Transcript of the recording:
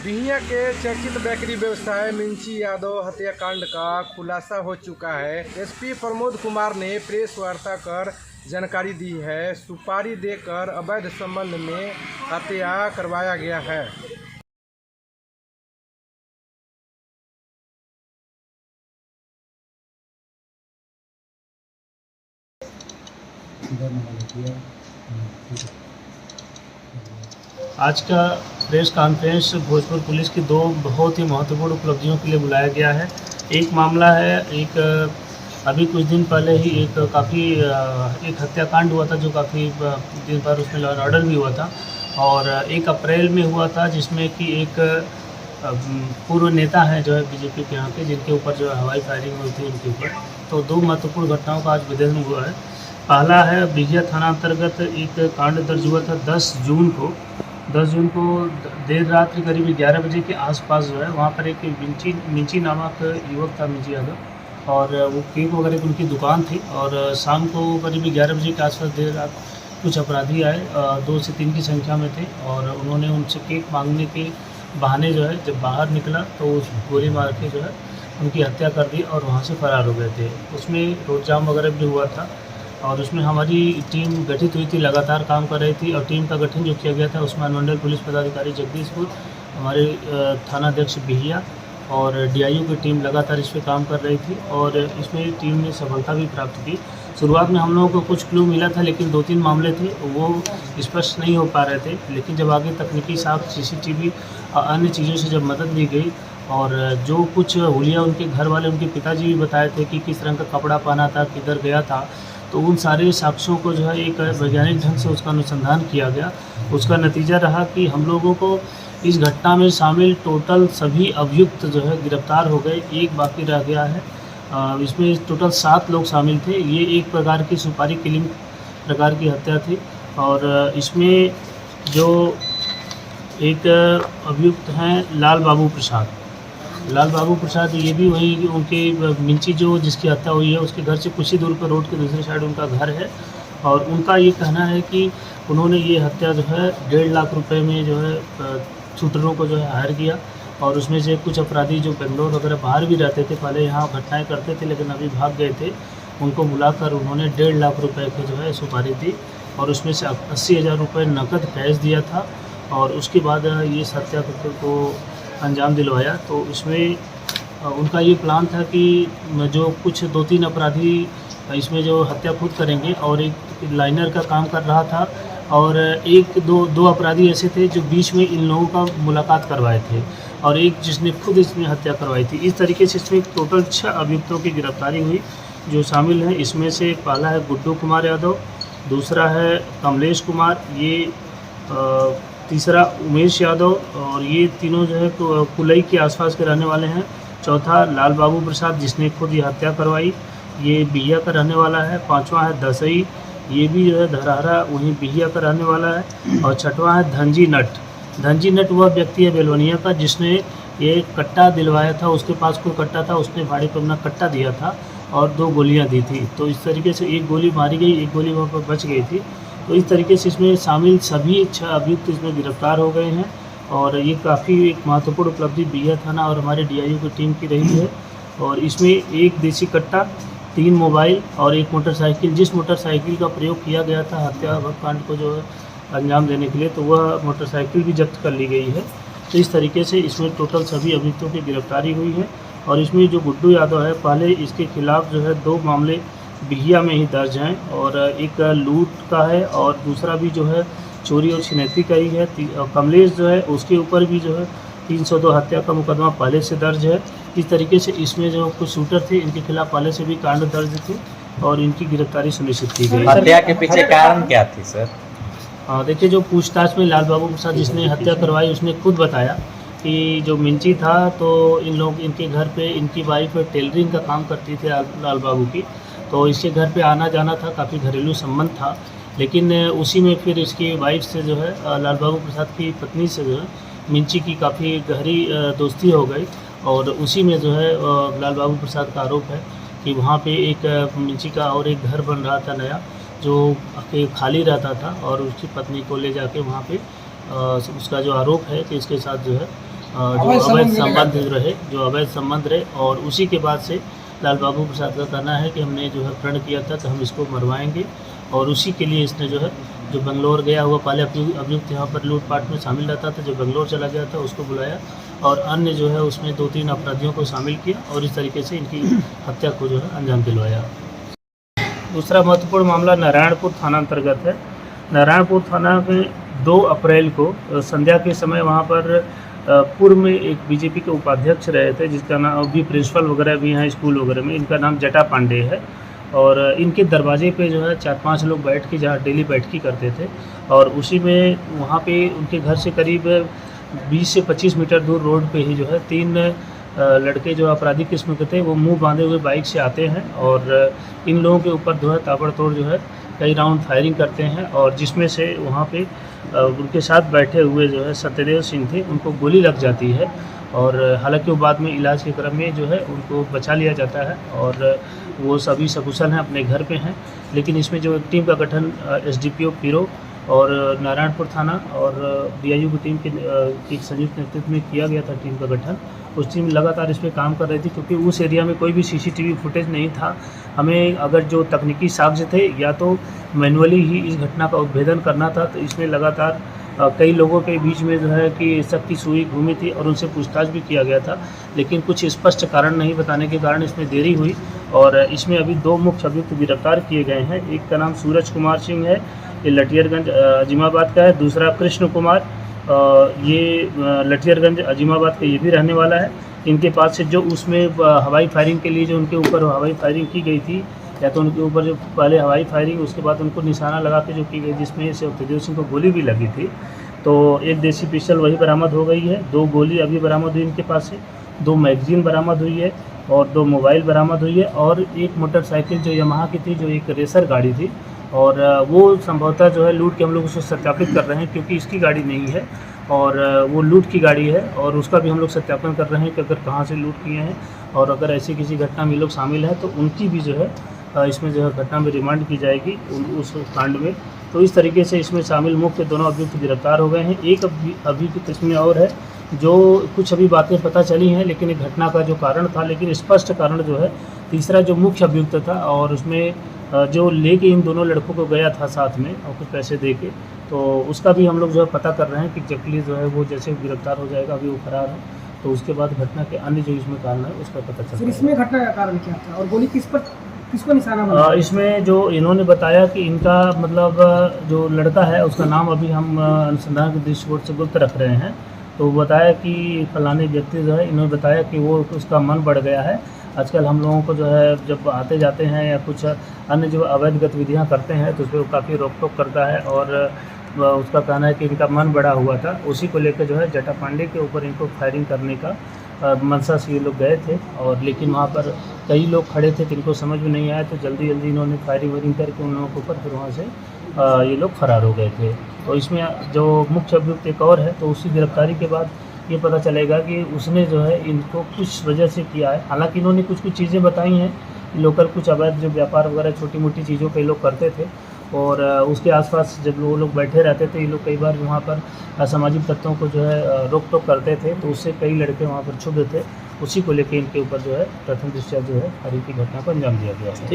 बिहिया के चर्चित बेकरी व्यवसाय मिंची यादव हत्याकांड का खुलासा हो चुका है। एसपी प्रमोद कुमार ने प्रेस वार्ता कर जानकारी दी है। सुपारी देकर अवैध संबंध में हत्या करवाया गया है। आज का प्रेस कॉन्फ्रेंस भोजपुर पुलिस की दो बहुत ही महत्वपूर्ण उपलब्धियों के लिए बुलाया गया है। एक मामला है, अभी कुछ दिन पहले ही एक हत्याकांड हुआ था जो काफ़ी दिन पर उसमें लॉ एंड ऑर्डर भी हुआ था, और 1 अप्रैल में हुआ था जिसमें कि एक पूर्व नेता हैं जो है बीजेपी के यहाँ के, जिनके ऊपर जो हवाई फायरिंग हुई थी उनके ऊपर। तो 2 महत्वपूर्ण घटनाओं का आज विधेयक हुआ है। पहला है, बिहिया थाना अंतर्गत एक कांड दर्ज हुआ था 10 जून को देर रात्रि करीब 11 बजे के आसपास जो है वहाँ पर एक मिंची नामक युवक था, मिंची यादव, और वो केक वगैरह की उनकी दुकान थी। और शाम को करीब 11 बजे के आसपास देर रात कुछ अपराधी आए, 2 से 3 की संख्या में थे, और उन्होंने उनसे केक मांगने के बहाने जो है जब बाहर निकला तो उस गोली मार के जो है उनकी हत्या कर दी और वहाँ से फरार हो गए थे। उसमें रोड जाम वगैरह भी हुआ था, और उसमें हमारी टीम गठित हुई थी, लगातार काम कर रही थी। और टीम का गठन जो किया गया था उसमें अनुमंडल पुलिस पदाधिकारी जगदीशपुर, हमारे थाना अध्यक्ष बिहिया और डीआईओ की टीम लगातार इस पर काम कर रही थी, और इसमें टीम ने सफलता भी प्राप्त की। शुरुआत में हम लोगों को कुछ क्लू मिला था, लेकिन 2-3 मामले थे वो स्पष्ट नहीं हो पा रहे थे। लेकिन जब आगे तकनीकी साख, सीसीटीवी अन्य चीज़ों से जब मदद ली गई, और जो कुछ हुलिया उनके घर वाले, उनके पिताजी भी बताए थे कि किस रंग का कपड़ा पहना था, किधर गया था, तो उन सारे साक्ष्यों को जो है एक वैज्ञानिक ढंग से उसका अनुसंधान किया गया। उसका नतीजा रहा कि हम लोगों को इस घटना में शामिल टोटल सभी अभियुक्त जो है गिरफ्तार हो गए, एक बाकी रह गया है। इसमें टोटल 7 लोग शामिल थे। ये एक प्रकार की सुपारी किलिंग प्रकार की हत्या थी, और इसमें जो एक अभियुक्त हैं लाल बाबू प्रसाद, ये भी वही उनके मिंची जो जिसकी हत्या हुई है उसके घर से कुछ ही दूर पर रोड के दूसरी साइड उनका घर है। और उनका ये कहना है कि उन्होंने ये हत्या जो है 1.5 लाख रुपए में जो है शूटरों को जो है हायर किया, और उसमें से कुछ अपराधी जो बेंगलोर वगैरह बाहर भी रहते थे, पहले यहाँ घटनाएं करते थे लेकिन अभी भाग गए थे, उनको बुलाकर उन्होंने 1.5 लाख रुपये की जो है सुपारी दी, और उसमें से 80,000 रुपये नकद कैश दिया था, और उसके बाद ये हत्याकृत्य को अंजाम दिलवाया। तो इसमें उनका ये प्लान था कि जो कुछ 2-3 अपराधी इसमें जो हत्या खुद करेंगे, और एक लाइनर का काम कर रहा था, और दो अपराधी ऐसे थे जो बीच में इन लोगों का मुलाकात करवाए थे, और एक जिसने खुद इसमें हत्या करवाई थी। इस तरीके से इसमें टोटल 6 अभियुक्तों की गिरफ्तारी हुई जो शामिल हैं। इसमें से पहला है गुड्डू कुमार यादव, दूसरा है कमलेश कुमार, ये तीसरा उमेश यादव, और ये तीनों जो है कुलई के आसपास के रहने वाले हैं। चौथा लाल बाबू प्रसाद, जिसने खुद ये हत्या करवाई, ये बिहिया का रहने वाला है। 5वां है दसई, ये भी जो है धरहरा वहीं बिहिया का रहने वाला है। और 6वां है धनजी नट वह व्यक्ति है बेलवनिया का जिसने ये कट्टा दिलवाया था, उसके पास कोई कट्टा था, उसने भाड़ी पर अपना कट्टा दिया था और 2 गोलियां दी थी। तो इस तरीके से 1 गोली मारी गई, 1 गोली वहाँ पर बच गई थी। तो इस तरीके से इसमें शामिल सभी 6 अभियुक्त इसमें गिरफ्तार हो गए हैं, और ये काफ़ी एक महत्वपूर्ण उपलब्धि बिहिया थाना और हमारे डीआईओ की टीम की रही है। और इसमें 1 देसी कट्टा, 3 मोबाइल और 1 मोटरसाइकिल, जिस मोटरसाइकिल का प्रयोग किया गया था हत्याकांड को जो है अंजाम देने के लिए, तो वह मोटरसाइकिल भी जब्त कर ली गई है। तो इस तरीके से इसमें टोटल सभी अभियुक्तों की गिरफ्तारी हुई है। और इसमें जो गुड्डू यादव है, पहले इसके खिलाफ जो है 2 मामले बिहिया में ही दर्ज हैं, और एक लूट का है और दूसरा भी जो है चोरी और छिनैती का ही है। कमलेश जो है उसके ऊपर भी जो है 302 हत्या का मुकदमा पहले से दर्ज है। इस तरीके से इसमें जो कुछ शूटर थे इनके खिलाफ पहले से भी कांड दर्ज थे, और इनकी गिरफ्तारी सुनिश्चित की गई। हत्या के पीछे कारण क्या थी सर? देखिए, जो पूछताछ में लाल बाबू प्रसाद जिसने हत्या करवाई उसने खुद बताया कि जो मिंची था तो इनके घर पे इनकी वाइफ टेलरिंग का काम करती थी लाल बाबू की, तो इसके घर पे आना जाना था, काफ़ी घरेलू संबंध था। लेकिन उसी में फिर इसकी वाइफ से जो है लाल बाबू प्रसाद की पत्नी से जो है मिंची की काफ़ी गहरी दोस्ती हो गई, और उसी में जो है लाल बाबू प्रसाद का आरोप है कि वहाँ पे एक मिंची का और एक घर बन रहा था नया, जो खाली रहता था और उसकी पत्नी को ले जाके वहाँ पे उसका जो आरोप है कि इसके साथ जो है जो अवैध संबंध रहे और उसी के बाद से लाल बाबू प्रसाद का कहना है कि हमने जो है प्रण किया था तो हम इसको मरवाएंगे और उसी के लिए इसने जो है जो बेंगलोर गया हुआ पहले अभियुक्त यहाँ पर लूटपाट में शामिल रहता था, जो बेंगलोर चला गया था उसको बुलाया और अन्य जो है उसमें 2-3 अपराधियों को शामिल किया और इस तरीके से इनकी हत्या को जो है अंजाम दिलवाया। दूसरा महत्वपूर्ण मामला नारायणपुर थाना अंतर्गत है। नारायणपुर थाना में 2 अप्रैल को संध्या के समय वहाँ पर पूर्व में एक बीजेपी के उपाध्यक्ष रहे थे जिसका नाम अभी प्रिंसिपल वगैरह भी हैं स्कूल वगैरह में, इनका नाम जटा पांडे है और इनके दरवाजे पे जो है 4-5 लोग बैठ के जहाँ डेली बैठकी करते थे और उसी में वहाँ पे उनके घर से करीब 20 से 25 मीटर दूर रोड पे ही जो है 3 लड़के जो आपराधिक किस्म के थे वो मुंह बांधे हुए बाइक से आते हैं और इन लोगों के ऊपर जो है ताबड़तोड़ जो है कई राउंड फायरिंग करते हैं और जिसमें से वहाँ पे उनके साथ बैठे हुए जो है सत्यदेव सिंह थे उनको गोली लग जाती है और हालांकि वो बाद में इलाज के क्रम में जो है उनको बचा लिया जाता है और वो सभी सकुशल हैं, अपने घर पे हैं। लेकिन इसमें जो टीम का गठन एसडीपीओ पीरो और नारायणपुर थाना और बीआईयू की टीम के संयुक्त नेतृत्व में किया गया था टीम का गठन। उस टीम लगातार इस पर काम कर रही थी क्योंकि उस एरिया में कोई भी सीसीटीवी फुटेज नहीं था। हमें अगर जो तकनीकी साक्ष्य थे या तो मैनुअली ही इस घटना का उद्भेदन करना था, तो इसमें लगातार कई लोगों के बीच में जो है कि शक की सुई घूमी थी और उनसे पूछताछ भी किया गया था, लेकिन कुछ स्पष्ट कारण नहीं बताने के कारण इसमें देरी हुई और इसमें अभी 2 मुख्य अभियुक्त गिरफ्तार किए गए हैं। एक का नाम सूरज कुमार सिंह है, ये लठियरगंज अजीमाबाद का है। दूसरा कृष्ण कुमार, ये लठियरगंज अजीमाबाद का ये भी रहने वाला है। इनके पास से जो उसमें हवाई फायरिंग के लिए जो उनके ऊपर हवाई फायरिंग की गई थी, या तो उनके ऊपर जो पहले हवाई फायरिंग उसके बाद उनको निशाना लगा के जो की गई जिसमें सत्यदेव सिंह को गोली भी लगी थी, तो एक देसी पिस्टल वही बरामद हो गई है। 2 गोली अभी बरामद हुई इनके पास से, 2 मैगजीन बरामद हुई है और 2 मोबाइल बरामद हुई है और एक मोटरसाइकिल जो यमाहा की थी, जो एक रेसर गाड़ी थी और वो संभवतः जो है लूट के हम लोग उसको सत्यापित कर रहे हैं क्योंकि इसकी गाड़ी नहीं है और वो लूट की गाड़ी है और उसका भी हम लोग सत्यापन कर रहे हैं कि अगर कहाँ से लूट किए हैं और अगर ऐसी किसी घटना में लोग शामिल हैं तो उनकी भी जो है इसमें जो है घटना में रिमांड की जाएगी उस कांड में। तो इस तरीके से इसमें शामिल मुख्य दोनों अभियुक्त गिरफ्तार हो गए हैं। एक अभियुक्त इसमें और है जो कुछ अभी बातें पता चली हैं, लेकिन एक घटना का जो कारण था, लेकिन स्पष्ट कारण जो है तीसरा जो मुख्य अभियुक्त था और उसमें जो लेके इन दोनों लड़कों को गया था साथ में और कुछ पैसे दे के, तो उसका भी हम लोग जो है पता कर रहे हैं कि एग्जैक्टली जो है वो जैसे गिरफ्तार हो जाएगा, अभी वो फरार है, तो उसके बाद घटना के अन्य जो इसमें कारण है उसका पता चल। इसमें घटना का कारण क्या था और गोली किसको निशाना बना? इसमें जो इन्होंने बताया कि इनका मतलब जो लड़का है उसका नाम अभी हम अनुसंधान के दृष्टिकोण से गुप्त रख रहे हैं, तो बताया कि फलाने व्यक्ति जो है, इन्होंने बताया कि वो उसका मन बढ़ गया है। आजकल हम लोगों को जो है जब आते जाते हैं या कुछ अन्य जो अवैध गतिविधियां करते हैं तो उस पर काफ़ी रोक टोक करता है और उसका कहना है कि इनका मन बढ़ा हुआ था, उसी को लेकर जो है जटा पांडे के ऊपर इनको फायरिंग करने का मनसा से ये लोग गए थे और लेकिन वहाँ पर कई लोग खड़े थे तो इनको समझ में नहीं आया, तो जल्दी इन्होंने फायरिंग वायरिंग करके उन लोगों के ऊपर फिर वहाँ से ये लोग फरार हो गए थे। तो इसमें जो मुख्य अभियुक्त एक और है, तो उसी गिरफ्तारी के बाद ये पता चलेगा कि उसने जो है इनको कुछ वजह से किया है। हालांकि इन्होंने कुछ चीज़ें बताई हैं, लोकल कुछ अवैध जो व्यापार वगैरह छोटी मोटी चीज़ों पे लोग करते थे और उसके आसपास जब वो लोग बैठे रहते थे, ये लोग कई बार वहाँ पर असामाजिक तत्वों को जो है रोक टोक करते थे, तो उससे कई लड़के वहाँ पर छुप थे। उसी को लेकर इनके ऊपर जो है प्रथम दृष्टया जो है फायरिंग की घटना को अंजाम दिया गया है।